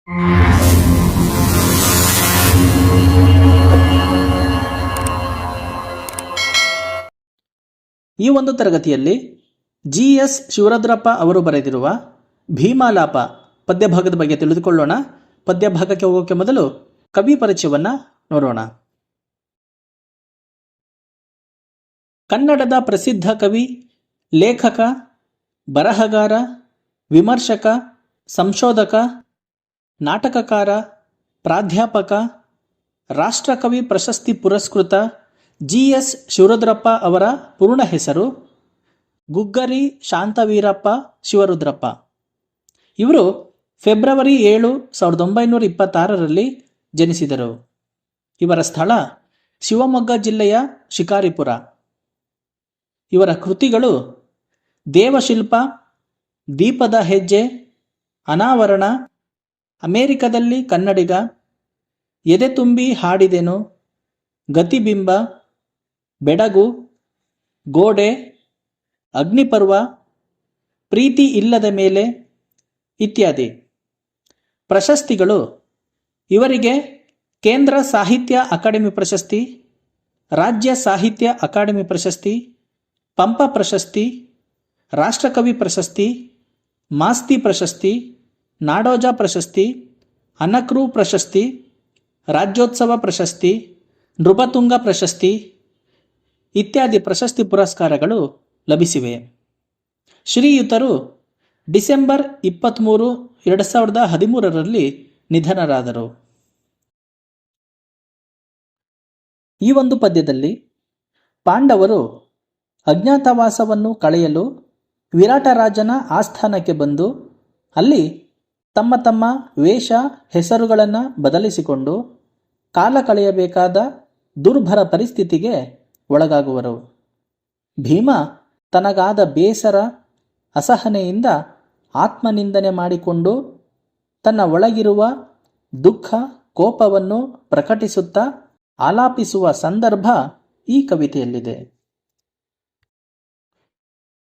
ಈ ಒಂದು ತರಗತಿಯಲ್ಲಿ GS ಶಿವರುದ್ರಪ್ಪ ಅವರು ಬರೆದಿರುವ ಭೀಮಾಲಾಪ ಪದ್ಯಭಾಗದ ಬಗ್ಗೆ ತಿಳಿದುಕೊಳ್ಳೋಣ. ಪದ್ಯಭಾಗಕ್ಕೆ ಹೋಗೋಕೆ ಮೊದಲು ಕವಿ ಪರಿಚಯವನ್ನ ನೋಡೋಣ. ಕನ್ನಡದ ಪ್ರಸಿದ್ಧ ಕವಿ, ಲೇಖಕ, ಬರಹಗಾರ, ವಿಮರ್ಶಕ, ಸಂಶೋಧಕ, ನಾಟಕಕಾರ, ಪ್ರಾಧ್ಯಾಪಕ, ರಾಷ್ಟ್ರಕವಿ ಪ್ರಶಸ್ತಿ ಪುರಸ್ಕೃತ GS ಶಿವರುದ್ರಪ್ಪ ಅವರ ಪೂರ್ಣ ಹೆಸರು ಗುಗ್ಗರಿ ಶಾಂತವೀರಪ್ಪ ಶಿವರುದ್ರಪ್ಪ. ಇವರು ಫೆಬ್ರವರಿ 7, 1926ರಲ್ಲಿ ಜನಿಸಿದರು. ಇವರ ಸ್ಥಳ ಶಿವಮೊಗ್ಗ ಜಿಲ್ಲೆಯ ಶಿಕಾರಿಪುರ. ಇವರ ಕೃತಿಗಳು ದೇವಶಿಲ್ಪ, ದೀಪದ ಹೆಜ್ಜೆ, ಅನಾವರಣ, ಅಮೆರಿಕದಲ್ಲಿ ಕನ್ನಡಿಗ, ಎದೆ ತುಂಬಿ ಹಾಡಿದೆನು, ಗತಿಬಿಂಬ, ಬೆಡಗು, ಗೋಡೆ, ಅಗ್ನಿಪರ್ವ, ಪ್ರೀತಿ ಇಲ್ಲದ ಮೇಲೆ ಇತ್ಯಾದಿ. ಪ್ರಶಸ್ತಿಗಳು ಇವರಿಗೆ ಕೇಂದ್ರ ಸಾಹಿತ್ಯ ಅಕಾಡೆಮಿ ಪ್ರಶಸ್ತಿ, ರಾಜ್ಯ ಸಾಹಿತ್ಯ ಅಕಾಡೆಮಿ ಪ್ರಶಸ್ತಿ, ಪಂಪ ಪ್ರಶಸ್ತಿ, ರಾಷ್ಟ್ರಕವಿ ಪ್ರಶಸ್ತಿ, ಮಾಸ್ತಿ ಪ್ರಶಸ್ತಿ, ನಾಡೋಜ ಪ್ರಶಸ್ತಿ, ಅನಕ್ರು ಪ್ರಶಸ್ತಿ, ರಾಜ್ಯೋತ್ಸವ ಪ್ರಶಸ್ತಿ, ನೃಪತುಂಗ ಪ್ರಶಸ್ತಿ ಇತ್ಯಾದಿ ಪ್ರಶಸ್ತಿ ಪುರಸ್ಕಾರಗಳು ಲಭಿಸಿವೆ. ಶ್ರೀಯುತರು ಡಿಸೆಂಬರ್ 23, 2013ರಲ್ಲಿ ನಿಧನರಾದರು. ಈ ಒಂದು ಪದ್ಯದಲ್ಲಿ ಪಾಂಡವರು ಅಜ್ಞಾತವಾಸವನ್ನು ಕಳೆಯಲು ವಿರಾಟರಾಜನ ಆಸ್ಥಾನಕ್ಕೆ ಬಂದು ಅಲ್ಲಿ ತಮ್ಮ ತಮ್ಮ ವೇಷ ಹೆಸರುಗಳನ್ನು ಬದಲಿಸಿಕೊಂಡು ಕಾಲ ಕಳೆಯಬೇಕಾದ ದುರ್ಭರ ಪರಿಸ್ಥಿತಿಗೆ ಒಳಗಾಗುವರು. ಭೀಮ ತನಗಾದ ಬೇಸರ, ಅಸಹನೆಯಿಂದ ಆತ್ಮನಿಂದನೆ ಮಾಡಿಕೊಂಡು ತನ್ನ ಒಳಗಿರುವ ದುಃಖ, ಕೋಪವನ್ನು ಪ್ರಕಟಿಸುತ್ತಾ ಆಲಾಪಿಸುವ ಸಂದರ್ಭ ಈ ಕವಿತೆಯಲ್ಲಿದೆ.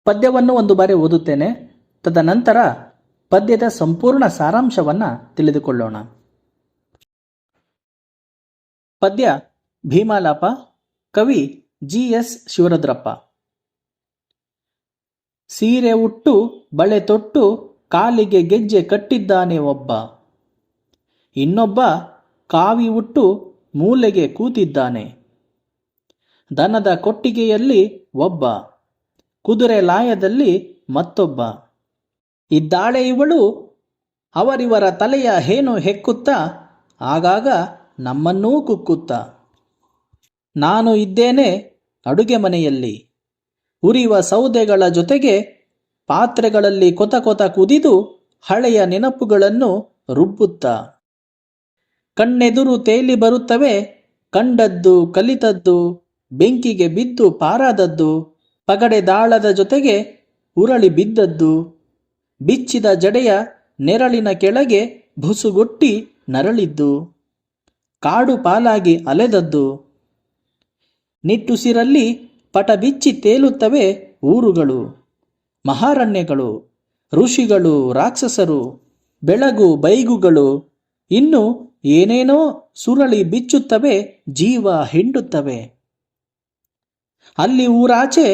ಪದ್ಯವನ್ನು ಒಂದು ಬಾರಿ ಓದುತ್ತೇನೆ. ತದನಂತರ ಪದ್ಯದ ಸಂಪೂರ್ಣ ಸಾರಾಂಶವನ್ನು ತಿಳಿದುಕೊಳ್ಳೋಣ. ಪದ್ಯ ಭೀಮಾಲಾಪ. ಕವಿ GS ಶಿವರುದ್ರಪ್ಪ. ಸೀರೆ ಉಟ್ಟು ಬಳೆ ತೊಟ್ಟು ಕಾಲಿಗೆ ಗೆಜ್ಜೆ ಕಟ್ಟಿದ್ದಾನೆ ಒಬ್ಬ, ಇನ್ನೊಬ್ಬ ಕಾವಿ ಉಟ್ಟು ಮೂಲೆಗೆ ಕೂತಿದ್ದಾನೆ. ದನದ ಕೊಟ್ಟಿಗೆಯಲ್ಲಿ ಒಬ್ಬ, ಕುದುರೆ ಲಾಯದಲ್ಲಿ ಮತ್ತೊಬ್ಬ. ಇದ್ದಾಳೆ ಇವಳು ಅವರಿವರ ತಲೆಯ ಹೇನು ಹೆಕ್ಕುತ್ತಾ, ಆಗಾಗ ನಮ್ಮನ್ನೂ ಕುಕ್ಕುತ್ತಾ. ನಾನು ಇದ್ದೇನೆ ಅಡುಗೆ ಮನೆಯಲ್ಲಿ, ಉರಿಯುವ ಸೌದೆಗಳ ಜೊತೆಗೆ ಪಾತ್ರೆಗಳಲ್ಲಿ ಕೊತ ಕೊತ ಕುದಿದು ಹಳೆಯ ನೆನಪುಗಳನ್ನು ರುಬ್ಬುತ್ತಾ. ಕಣ್ಣೆದುರು ತೇಲಿ ಬರುತ್ತವೆ ಕಂಡದ್ದು ಕಲಿತದ್ದು, ಬೆಂಕಿಗೆ ಬಿದ್ದು ಪಾರಾದದ್ದು, ಪಗಡೆ ದಾಳದ ಜೊತೆಗೆ ಉರಳಿ ಬಿದ್ದದ್ದು, ಬಿಚ್ಚಿದ ಜಡೆಯ ನೆರಳಿನ ಕೆಳಗೆ ಬುಸುಗುಟ್ಟಿ ನರಳಿದ್ದು, ಕಾಡು ಪಾಲಾಗಿ ಅಲೆದದ್ದು. ನಿಟ್ಟುಸಿರಲ್ಲಿ ಪಟ ಬಿಚ್ಚಿ ತೇಲುತ್ತವೆ ಊರುಗಳು, ಮಹಾರಣ್ಯಗಳು, ಋಷಿಗಳು, ರಾಕ್ಷಸರು, ಬೆಳಗು ಬೈಗುಗಳು, ಇನ್ನು ಏನೇನೋ ಸುರಳಿ ಬಿಚ್ಚುತ್ತವೆ, ಜೀವ ಹಿಂಡುತ್ತವೆ. ಅಲ್ಲಿ ಊರಾಚೆ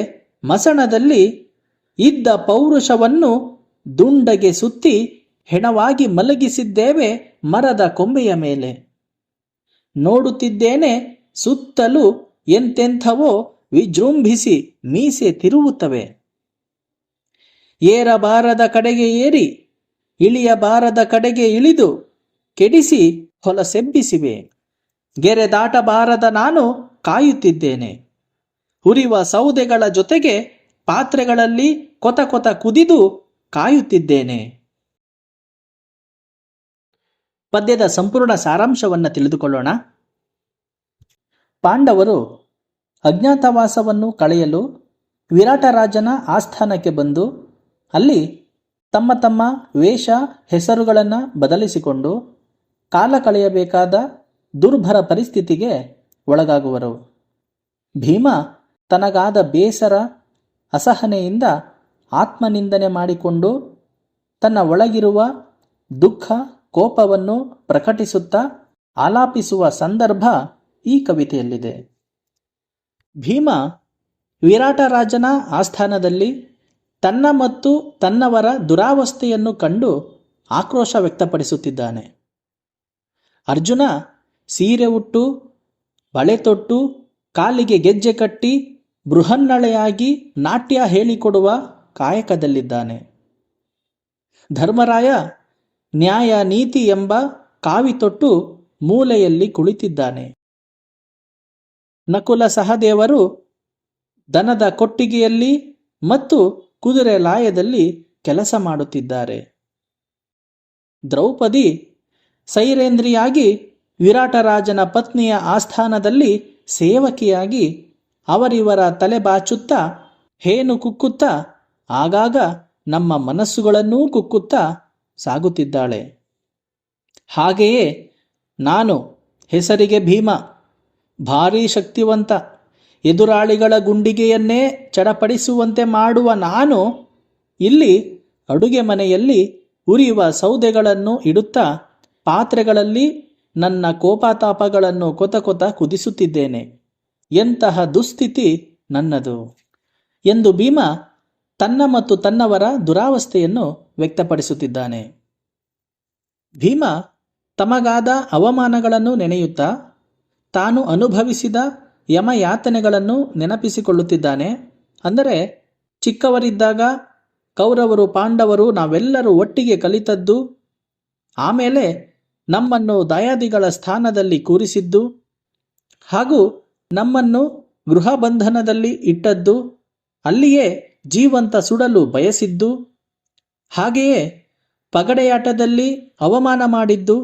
ಮಸಣದಲ್ಲಿ ಇದ್ದ ಪೌರುಷವನ್ನು ದುಂಡಗೆ ಸುತ್ತಿ ಹೆಣವಾಗಿ ಮಲಗಿಸಿದ್ದೇವೆ ಮರದ ಕೊಂಬೆಯ ಮೇಲೆ. ನೋಡುತ್ತಿದ್ದೇನೆ ಸುತ್ತಲೂ ಎಂತೆಂಥವೋ ವಿಜೃಂಭಿಸಿ ಮೀಸೆ ತಿರುವುತ್ತವೆ. ಏರಬಾರದ ಕಡೆಗೆ ಏರಿ ಇಳಿಯಬಾರದ ಕಡೆಗೆ ಇಳಿದು ಕೆಡಿಸಿ ಹೊಲಸೆಬ್ಬಿಸಿವೆ. ಗೆರೆ ದಾಟಬಾರದ ನಾನು ಕಾಯುತ್ತಿದ್ದೇನೆ. ಉರಿಯುವ ಸೌದೆಗಳ ಜೊತೆಗೆ ಪಾತ್ರೆಗಳಲ್ಲಿ ಕೊತ ಕೊತ ಕುದಿದು ಕಾಯುತ್ತಿದ್ದೇನೆ. ಪದ್ಯದ ಸಂಪೂರ್ಣ ಸಾರಾಂಶವನ್ನು ತಿಳಿದುಕೊಳ್ಳೋಣ. ಪಾಂಡವರು ಅಜ್ಞಾತವಾಸವನ್ನು ಕಳೆಯಲು ವಿರಾಟರಾಜನ ಆಸ್ಥಾನಕ್ಕೆ ಬಂದು ಅಲ್ಲಿ ತಮ್ಮ ತಮ್ಮ ವೇಷ ಹೆಸರುಗಳನ್ನು ಬದಲಿಸಿಕೊಂಡು ಕಾಲ ಕಳೆಯಬೇಕಾದ ದುರ್ಭರ ಪರಿಸ್ಥಿತಿಗೆ ಒಳಗಾಗುವರು. ಭೀಮ ತನಗಾದ ಬೇಸರ, ಅಸಹನೆಯಿಂದ ಆತ್ಮನಿಂದನೆ ಮಾಡಿಕೊಂಡು ತನ್ನ ಒಳಗಿರುವ ದುಃಖ, ಕೋಪವನ್ನು ಪ್ರಕಟಿಸುತ್ತಾ ಆಲಾಪಿಸುವ ಸಂದರ್ಭ ಈ ಕವಿತೆಯಲ್ಲಿದೆ. ಭೀಮ ವಿರಾಟರಾಜನ ಆಸ್ಥಾನದಲ್ಲಿ ತನ್ನ ಮತ್ತು ತನ್ನವರ ದುರಾವಸ್ಥೆಯನ್ನು ಕಂಡು ಆಕ್ರೋಶ ವ್ಯಕ್ತಪಡಿಸುತ್ತಿದ್ದಾನೆ. ಅರ್ಜುನ ಸೀರೆ ಉಟ್ಟು, ಬಳೆ ತೊಟ್ಟು, ಕಾಲಿಗೆ ಗೆಜ್ಜೆ ಕಟ್ಟಿ ಬೃಹನ್ನಳೆಯಾಗಿ ನಾಟ್ಯ ಹೇಳಿಕೊಡುವ ಕಾಯಕದಲ್ಲಿದ್ದಾನೆ. ಧರ್ಮರಾಯ ನ್ಯಾಯ ನೀತಿ ಎಂಬ ಕಾವಿ ತೊಟ್ಟು ಮೂಲೆಯಲ್ಲಿ ಕುಳಿತಿದ್ದಾನೆ. ನಕುಲ ಸಹದೇವರು ದನದ ಕೊಟ್ಟಿಗೆಯಲ್ಲಿ ಮತ್ತು ಕುದುರೆ ಲಾಯದಲ್ಲಿ ಕೆಲಸ ಮಾಡುತ್ತಿದ್ದಾರೆ. ದ್ರೌಪದಿ ಸೈರೇಂದ್ರಿಯಾಗಿ ವಿರಾಟರಾಜನ ಪತ್ನಿಯ ಆಸ್ಥಾನದಲ್ಲಿ ಸೇವಕಿಯಾಗಿ ಅವರಿವರ ತಲೆ ಬಾಚುತ್ತಾ ಹೇನು ಕುಕ್ಕುತ್ತಾ ಆಗಾಗ ನಮ್ಮ ಮನಸ್ಸುಗಳನ್ನೂ ಕುಕ್ಕುತ್ತಾ ಸಾಗುತ್ತಿದ್ದಾಳೆ. ಹಾಗೆಯೇ ನಾನು ಹೆಸರಿಗೆ ಭೀಮ, ಭಾರೀ ಶಕ್ತಿವಂತ, ಎದುರಾಳಿಗಳ ಗುಂಡಿಗೆಯನ್ನೇ ಚಡಪಡಿಸುವಂತೆ ಮಾಡುವ ನಾನು ಇಲ್ಲಿ ಅಡುಗೆ ಮನೆಯಲ್ಲಿ ಉರಿಯುವ ಸೌದೆಗಳನ್ನು ಇಡುತ್ತಾ ಪಾತ್ರೆಗಳಲ್ಲಿ ನನ್ನ ಕೋಪತಾಪಗಳನ್ನು ಕೊತ ಕೊತ ಕುದಿಸುತ್ತಿದ್ದೇನೆ. ಎಂತಹ ದುಸ್ಥಿತಿ ನನ್ನದು ಎಂದು ಭೀಮ ತನ್ನ ಮತ್ತು ತನ್ನವರ ದುರಾವಸ್ಥೆಯನ್ನು ವ್ಯಕ್ತಪಡಿಸುತ್ತಿದ್ದಾನೆ. ಭೀಮ ತಮಗಾದ ಅವಮಾನಗಳನ್ನು ನೆನೆಯುತ್ತಾ ತಾನು ಅನುಭವಿಸಿದ ಯಮಯಾತನೆಗಳನ್ನು ನೆನಪಿಸಿಕೊಳ್ಳುತ್ತಿದ್ದಾನೆ. ಅಂದರೆ ಚಿಕ್ಕವರಿದ್ದಾಗ ಕೌರವರು ಪಾಂಡವರು ನಾವೆಲ್ಲರೂ ಒಟ್ಟಿಗೆ ಕಲಿತದ್ದು, ಆಮೇಲೆ ನಮ್ಮನ್ನು ದಯಾದಿಗಳ ಸ್ಥಾನದಲ್ಲಿ ಕೂರಿಸಿದ್ದು, ಹಾಗೂ ನಮ್ಮನ್ನು ಗೃಹ ಬಂಧನದಲ್ಲಿ ಇಟ್ಟದ್ದು, ಅಲ್ಲಿಯೇ ಜೀವಂತ ಸುಡಲು ಬಯಸಿದ್ದು, ಹಾಗೆಯೇ ಪಗಡೆಯಾಟದಲ್ಲಿ ಅವಮಾನ ಮಾಡಿದ್ದು,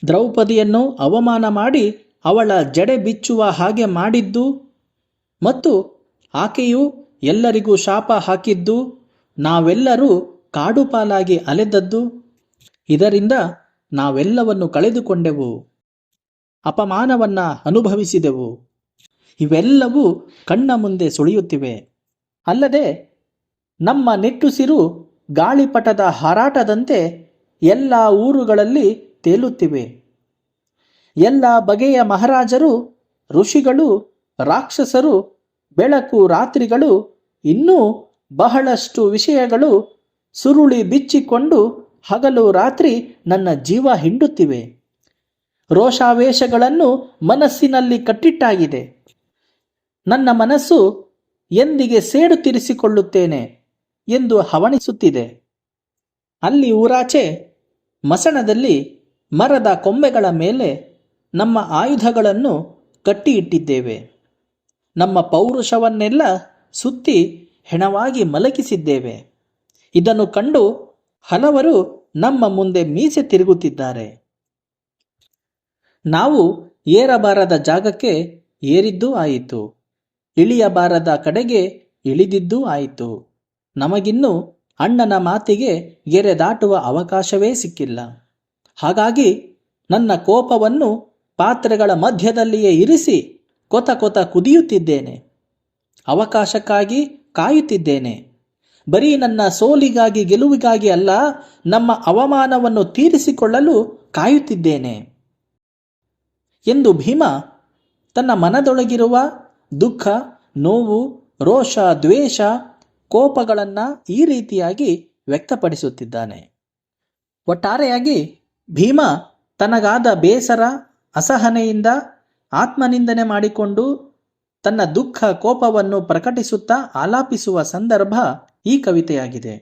ದ್ರೌಪದಿಯನ್ನು ಅವಮಾನ ಮಾಡಿ ಅವಳ ಜಡೆ ಬಿಚ್ಚುವ ಹಾಗೆ ಮಾಡಿದ್ದು ಮತ್ತು ಆಕೆಯು ಎಲ್ಲರಿಗೂ ಶಾಪ ಹಾಕಿದ್ದು, ನಾವೆಲ್ಲರೂ ಕಾಡುಪಾಲಾಗಿ ಅಲೆದದ್ದು, ಇದರಿಂದ ನಾವೆಲ್ಲವನ್ನು ಕಳೆದುಕೊಂಡೆವು, ಅಪಮಾನವನ್ನ ಅನುಭವಿಸಿದೆವು. ಇವೆಲ್ಲವೂ ಕಣ್ಣ ಮುಂದೆ ಸುಳಿಯುತ್ತಿವೆ. ಅಲ್ಲದೆ ನಮ್ಮ ನಿಟ್ಟುಸಿರು ಗಾಳಿಪಟದ ಹಾರಾಟದಂತೆ ಎಲ್ಲ ಊರುಗಳಲ್ಲಿ ತೇಲುತ್ತಿವೆ. ಎಲ್ಲ ಬಗೆಯ ಮಹಾರಾಜರು, ಋಷಿಗಳು, ರಾಕ್ಷಸರು, ಬೆಳಕು ರಾತ್ರಿಗಳು, ಇನ್ನೂ ಬಹಳಷ್ಟು ವಿಷಯಗಳು ಸುರುಳಿ ಬಿಚ್ಚಿಕೊಂಡು ಹಗಲು ರಾತ್ರಿ ನನ್ನ ಜೀವ ಹಿಂಡುತ್ತಿವೆ. ರೋಷಾವೇಶಗಳನ್ನು ಮನಸ್ಸಿನಲ್ಲಿ ಕಟ್ಟಿಟ್ಟಾಗಿದೆ. ನನ್ನ ಮನಸ್ಸು ಎಂದಿಗೆ ಸೇಡು ತೀರಿಸಿಕೊಳ್ಳುತ್ತೇನೆ ಎಂದು ಹವಣಿಸುತ್ತಿದೆ. ಅಲ್ಲಿ ಊರಾಚೆ ಮಸಣದಲ್ಲಿ ಮರದ ಕೊಂಬೆಗಳ ಮೇಲೆ ನಮ್ಮ ಆಯುಧಗಳನ್ನು ಕಟ್ಟಿ ಇಟ್ಟಿದ್ದೇವೆ. ನಮ್ಮ ಪೌರುಷವನ್ನೆಲ್ಲ ಸುತ್ತಿ ಹೆಣವಾಗಿ ಮಲಗಿಸಿದ್ದೇವೆ. ಇದನ್ನು ಕಂಡು ಹಲವರು ನಮ್ಮ ಮುಂದೆ ಮೀಸೆ ತಿರುಗುತ್ತಿದ್ದಾರೆ. ನಾವು ಏರಬಾರದ ಜಾಗಕ್ಕೆ ಏರಿದ್ದೂ ಆಯಿತು, ಇಳಿಯಬಾರದ ಕಡೆಗೆ ಇಳಿದಿದ್ದೂ ಆಯಿತು. ನಮಗಿನ್ನೂ ಅಣ್ಣನ ಮಾತಿಗೆ ಗೆರೆ ದಾಟುವ ಅವಕಾಶವೇ ಸಿಕ್ಕಿಲ್ಲ. ಹಾಗಾಗಿ ನನ್ನ ಕೋಪವನ್ನು ಪಾತ್ರೆಗಳ ಮಧ್ಯದಲ್ಲಿಯೇ ಇರಿಸಿ ಕೊತ ಕೊತ ಕುದಿಯುತ್ತಿದ್ದೇನೆ. ಅವಕಾಶಕ್ಕಾಗಿ ಕಾಯುತ್ತಿದ್ದೇನೆ. ಬರೀ ನನ್ನ ಸೋಲಿಗಾಗಿ ಗೆಲುವಿಗಾಗಿ ಅಲ್ಲ, ನಮ್ಮ ಅವಮಾನವನ್ನು ತೀರಿಸಿಕೊಳ್ಳಲು ಕಾಯುತ್ತಿದ್ದೇನೆ ಎಂದು ಭೀಮ ತನ್ನ ಮನದೊಳಗಿರುವ ದುಃಖ, ನೋವು, ರೋಷ, ದ್ವೇಷ, ಕೋಪಗಳನ್ನು ಈ ರೀತಿಯಾಗಿ ವ್ಯಕ್ತಪಡಿಸುತ್ತಿದ್ದಾನೆ. ಒಟ್ಟಾರೆಯಾಗಿ ಭೀಮ ತನಗಾದ ಬೇಸರ, ಅಸಹನೆಯಿಂದ ಆತ್ಮನಿಂದನೆ ಮಾಡಿಕೊಂಡು ತನ್ನ ದುಃಖ, ಕೋಪವನ್ನು ಪ್ರಕಟಿಸುತ್ತಾ ಆಲಾಪಿಸುವ ಸಂದರ್ಭ ಈ ಕವಿತೆಯಾಗಿದೆ.